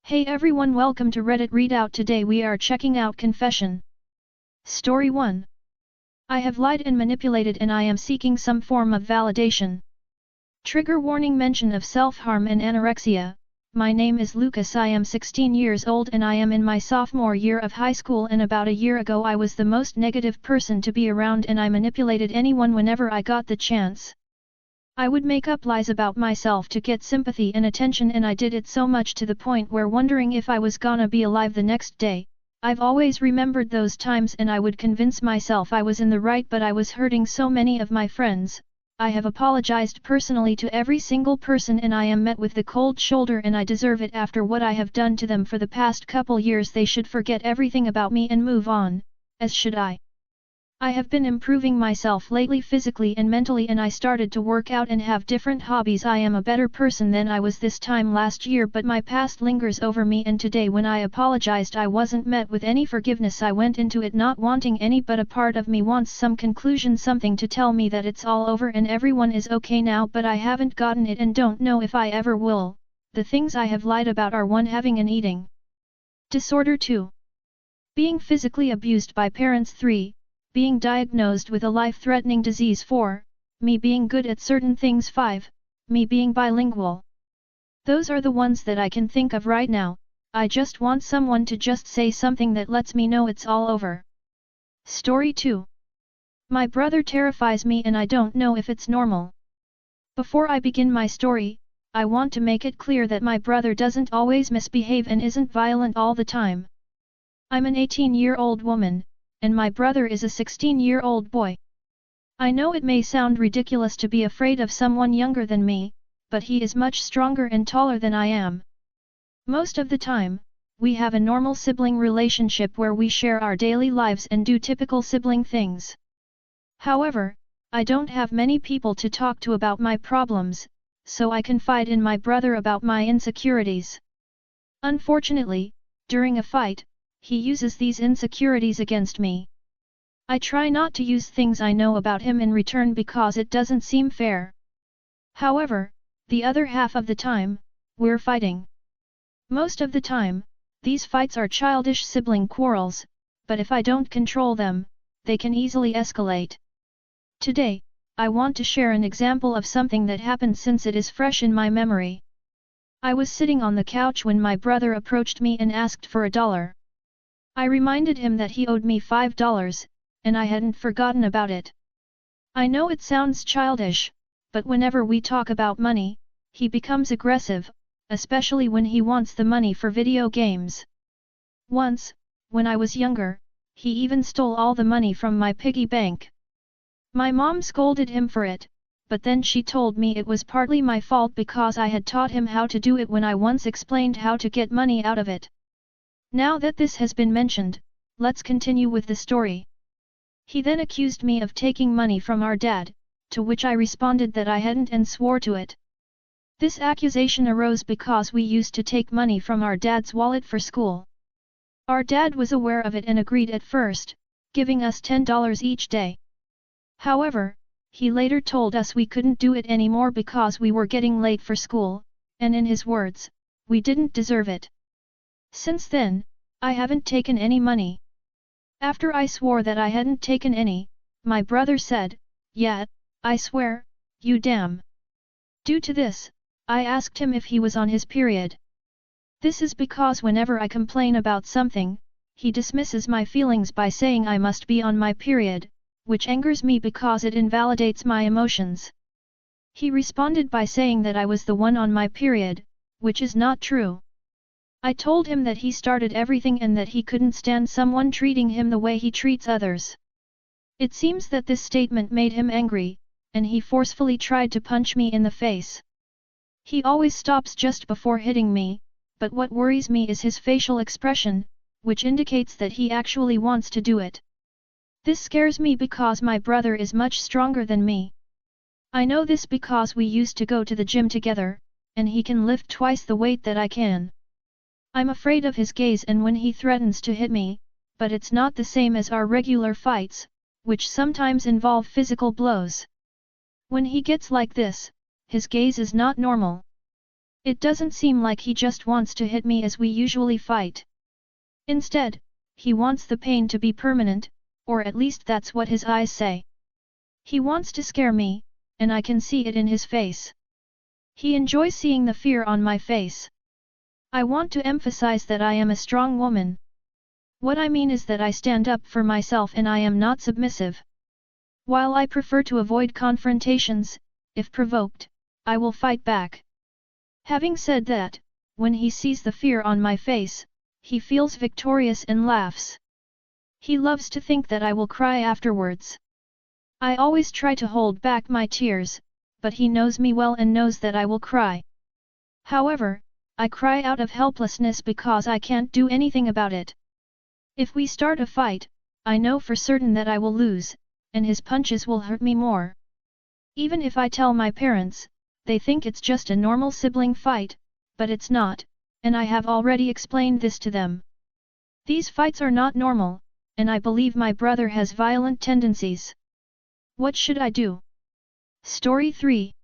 Hey everyone, welcome to Reddit Readout. Today we are checking out Confession. Story 1. I have lied and manipulated and I am seeking some form of validation. Trigger warning: mention of self-harm and anorexia. My name is Lucas. I am 16 years old and I am in my sophomore year of high school, and about a year ago I was the most negative person to be around and I manipulated anyone whenever I got the chance. I would make up lies about myself to get sympathy and attention, and I did it so much to the point where wondering if I was gonna be alive the next day. I've always remembered those times and I would convince myself I was in the right, but I was hurting so many of my friends. I have apologized personally to every single person and I am met with the cold shoulder, and I deserve it after what I have done to them for the past couple years. They should forget everything about me and move on, as should I. I have been improving myself lately physically and mentally, and I started to work out and have different hobbies. I am a better person than I was this time last year, but my past lingers over me, and today when I apologized I wasn't met with any forgiveness. I went into it not wanting any, but a part of me wants some conclusion, something to tell me that it's all over and everyone is okay now, but I haven't gotten it and don't know if I ever will. The things I have lied about are: 1. Having an eating disorder. 2. Being physically abused by parents. 3. Being diagnosed with a life-threatening disease. 4. Me being good at certain things. 5. Me being bilingual. Those are the ones that I can think of right now. I just want someone to just say something that lets me know it's all over. Story 2. My brother terrifies me and I don't know if it's normal. Before I begin my story, I want to make it clear that my brother doesn't always misbehave and isn't violent all the time. I'm an 18-year-old woman, and my brother is a 16-year-old boy. I know it may sound ridiculous to be afraid of someone younger than me, but he is much stronger and taller than I am. Most of the time, we have a normal sibling relationship where we share our daily lives and do typical sibling things. However, I don't have many people to talk to about my problems, so I confide in my brother about my insecurities. Unfortunately, during a fight, he uses these insecurities against me. I try not to use things I know about him in return because it doesn't seem fair. However, the other half of the time, we're fighting. Most of the time, these fights are childish sibling quarrels, but if I don't control them, they can easily escalate. Today, I want to share an example of something that happened since it is fresh in my memory. I was sitting on the couch when my brother approached me and asked for $1. I reminded him that he owed me $5, and I hadn't forgotten about it. I know it sounds childish, but whenever we talk about money, he becomes aggressive, especially when he wants the money for video games. Once, when I was younger, he even stole all the money from my piggy bank. My mom scolded him for it, but then she told me it was partly my fault because I had taught him how to do it when I once explained how to get money out of it. Now that this has been mentioned, let's continue with the story. He then accused me of taking money from our dad, to which I responded that I hadn't and swore to it. This accusation arose because we used to take money from our dad's wallet for school. Our dad was aware of it and agreed at first, giving us $10 each day. However, he later told us we couldn't do it anymore because we were getting late for school, and in his words, we didn't deserve it. Since then, I haven't taken any money. After I swore that I hadn't taken any, my brother said, "Yeah, I swear, you damn." Due to this, I asked him if he was on his period. This is because whenever I complain about something, he dismisses my feelings by saying I must be on my period, which angers me because it invalidates my emotions. He responded by saying that I was the one on my period, which is not true. I told him that he started everything and that he couldn't stand someone treating him the way he treats others. It seems that this statement made him angry, and he forcefully tried to punch me in the face. He always stops just before hitting me, but what worries me is his facial expression, which indicates that he actually wants to do it. This scares me because my brother is much stronger than me. I know this because we used to go to the gym together, and he can lift twice the weight that I can. I'm afraid of his gaze and when he threatens to hit me, but it's not the same as our regular fights, which sometimes involve physical blows. When he gets like this, his gaze is not normal. It doesn't seem like he just wants to hit me as we usually fight. Instead, he wants the pain to be permanent, or at least that's what his eyes say. He wants to scare me, and I can see it in his face. He enjoys seeing the fear on my face. I want to emphasize that I am a strong woman. What I mean is that I stand up for myself and I am not submissive. While I prefer to avoid confrontations, if provoked, I will fight back. Having said that, when he sees the fear on my face, he feels victorious and laughs. He loves to think that I will cry afterwards. I always try to hold back my tears, but he knows me well and knows that I will cry. However, I cry out of helplessness because I can't do anything about it. If we start a fight, I know for certain that I will lose, and his punches will hurt me more. Even if I tell my parents, they think it's just a normal sibling fight, but it's not, and I have already explained this to them. These fights are not normal, and I believe my brother has violent tendencies. What should I do? Story 3.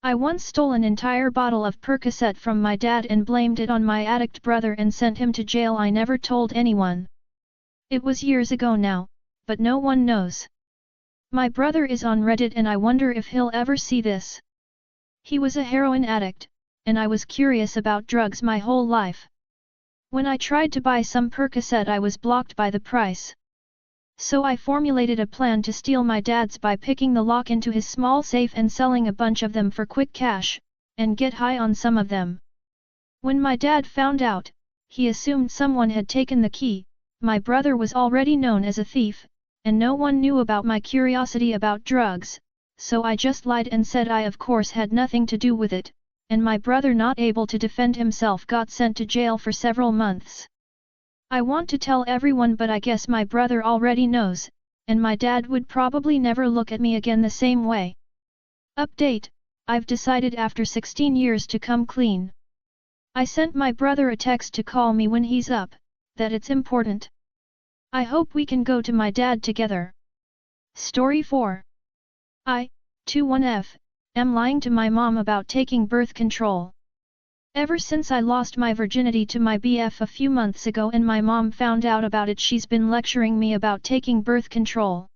I once stole an entire bottle of Percocet from my dad and blamed it on my addict brother and sent him to jail. I never told anyone. It was years ago now, but no one knows. My brother is on Reddit and I wonder if he'll ever see this. He was a heroin addict, and I was curious about drugs my whole life. When I tried to buy some Percocet I was blocked by the price. So I formulated a plan to steal my dad's by picking the lock into his small safe and selling a bunch of them for quick cash, and get high on some of them. When my dad found out, he assumed someone had taken the key. My brother was already known as a thief, and no one knew about my curiosity about drugs, so I just lied and said I of course had nothing to do with it, and my brother, not able to defend himself, got sent to jail for several months. I want to tell everyone, but I guess my brother already knows, and my dad would probably never look at me again the same way. Update: I've decided after 16 years to come clean. I sent my brother a text to call me when he's up, that it's important. I hope we can go to my dad together. Story 4. I, 21F, am lying to my mom about taking birth control. Ever since I lost my virginity to my BF a few months ago and my mom found out about it, she's been lecturing me about taking birth control.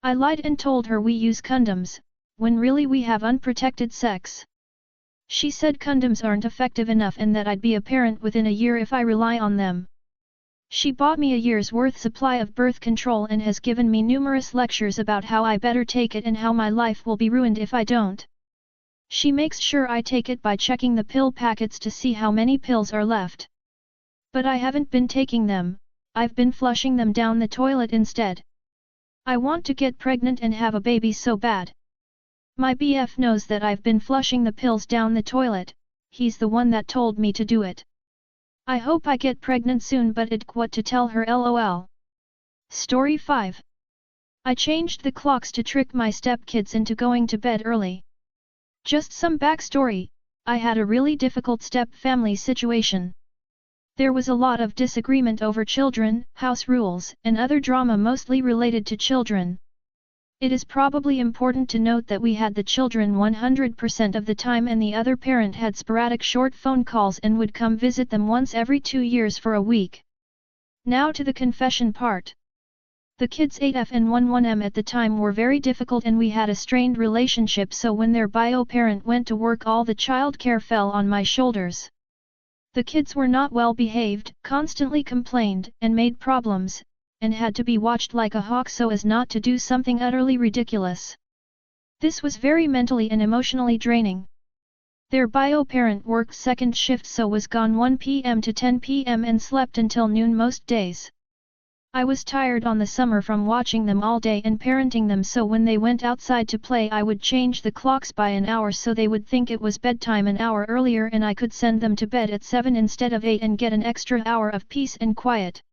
I lied and told her we use condoms, when really we have unprotected sex. She said condoms aren't effective enough and that I'd be a parent within a year if I rely on them. She bought me a year's worth supply of birth control and has given me numerous lectures about how I better take it and how my life will be ruined if I don't. She makes sure I take it by checking the pill packets to see how many pills are left. But I haven't been taking them, I've been flushing them down the toilet instead. I want to get pregnant and have a baby so bad. My BF knows that I've been flushing the pills down the toilet, he's the one that told me to do it. I hope I get pregnant soon, but it what to tell her, lol. Story 5. I changed the clocks to trick my stepkids into going to bed early. Just some backstory: I had a really difficult step-family situation. There was a lot of disagreement over children, house rules, and other drama mostly related to children. It is probably important to note that we had the children 100% of the time and the other parent had sporadic short phone calls and would come visit them once every 2 years for a week. Now to the confession part. The kids 8F and 11M at the time were very difficult and we had a strained relationship, so when their bio parent went to work all the childcare fell on my shoulders. The kids were not well behaved, constantly complained and made problems, and had to be watched like a hawk so as not to do something utterly ridiculous. This was very mentally and emotionally draining. Their bio parent worked second shift, so was gone 1 p.m. to 10 p.m. and slept until noon most days. I was tired on the summer from watching them all day and parenting them, so when they went outside to play I would change the clocks by an hour so they would think it was bedtime an hour earlier and I could send them to bed at 7 instead of 8 and get an extra hour of peace and quiet.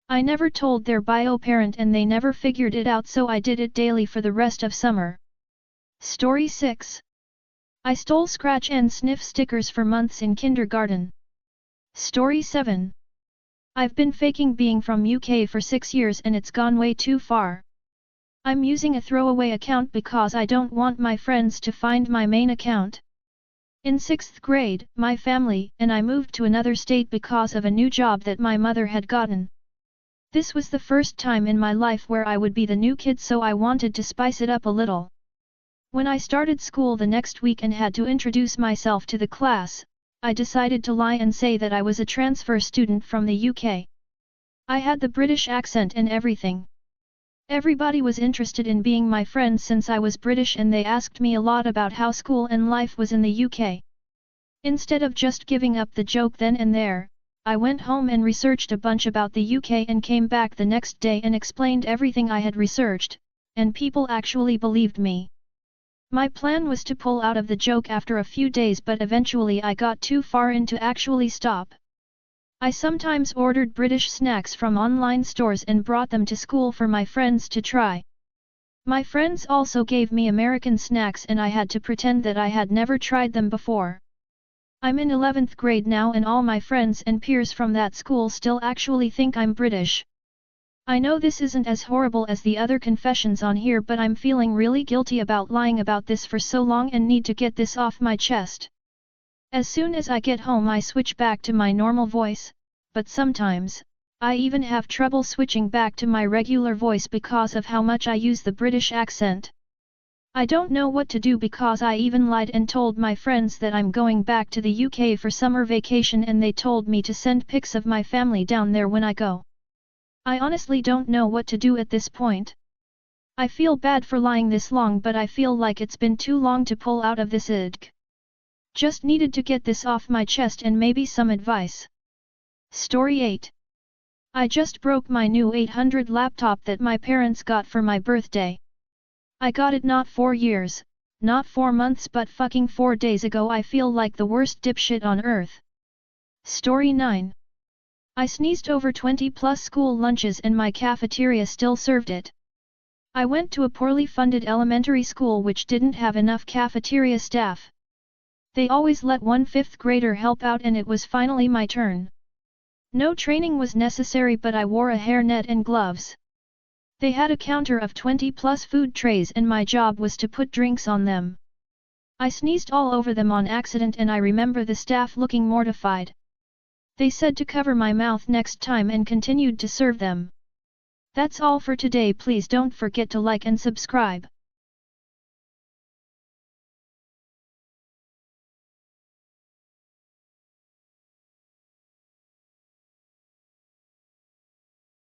I never told their bio parent and they never figured it out, so I did it daily for the rest of summer. Story 6. I stole scratch and sniff stickers for months in kindergarten. Story 7. I've been faking being from UK for 6 years and it's gone way too far. I'm using a throwaway account because I don't want my friends to find my main account. In 6th grade, my family and I moved to another state because of a new job that my mother had gotten. This was the first time in my life where I would be the new kid, so I wanted to spice it up a little. When I started school the next week and had to introduce myself to the class, I decided to lie and say that I was a transfer student from the UK. I had the British accent and everything. Everybody was interested in being my friend since I was British, and they asked me a lot about how school and life was in the UK. Instead of just giving up the joke then and there, I went home and researched a bunch about the UK and came back the next day and explained everything I had researched, and people actually believed me. My plan was to pull out of the joke after a few days, but eventually I got too far in to actually stop. I sometimes ordered British snacks from online stores and brought them to school for my friends to try. My friends also gave me American snacks and I had to pretend that I had never tried them before. I'm in 11th grade now and all my friends and peers from that school still actually think I'm British. I know this isn't as horrible as the other confessions on here, but I'm feeling really guilty about lying about this for so long and need to get this off my chest. As soon as I get home I switch back to my normal voice, but sometimes, I even have trouble switching back to my regular voice because of how much I use the British accent. I don't know what to do because I even lied and told my friends that I'm going back to the UK for summer vacation and they told me to send pics of my family down there when I go. I honestly don't know what to do at this point. I feel bad for lying this long, but I feel like it's been too long to pull out of this idk. Just needed to get this off my chest and maybe some advice. Story 8. I just broke my new 800 laptop that my parents got for my birthday. I got it not 4 years, not 4 months, but fucking 4 days ago. I feel like the worst dipshit on earth. Story 9. I sneezed over 20 plus school lunches and my cafeteria still served it. I went to a poorly funded elementary school which didn't have enough cafeteria staff. They always let one 5th grader help out and it was finally my turn. No training was necessary, but I wore a hairnet and gloves. They had a counter of 20 plus food trays and my job was to put drinks on them. I sneezed all over them on accident and I remember the staff looking mortified. They said to cover my mouth next time and continued to serve them. That's all for today. Please don't forget to like and subscribe.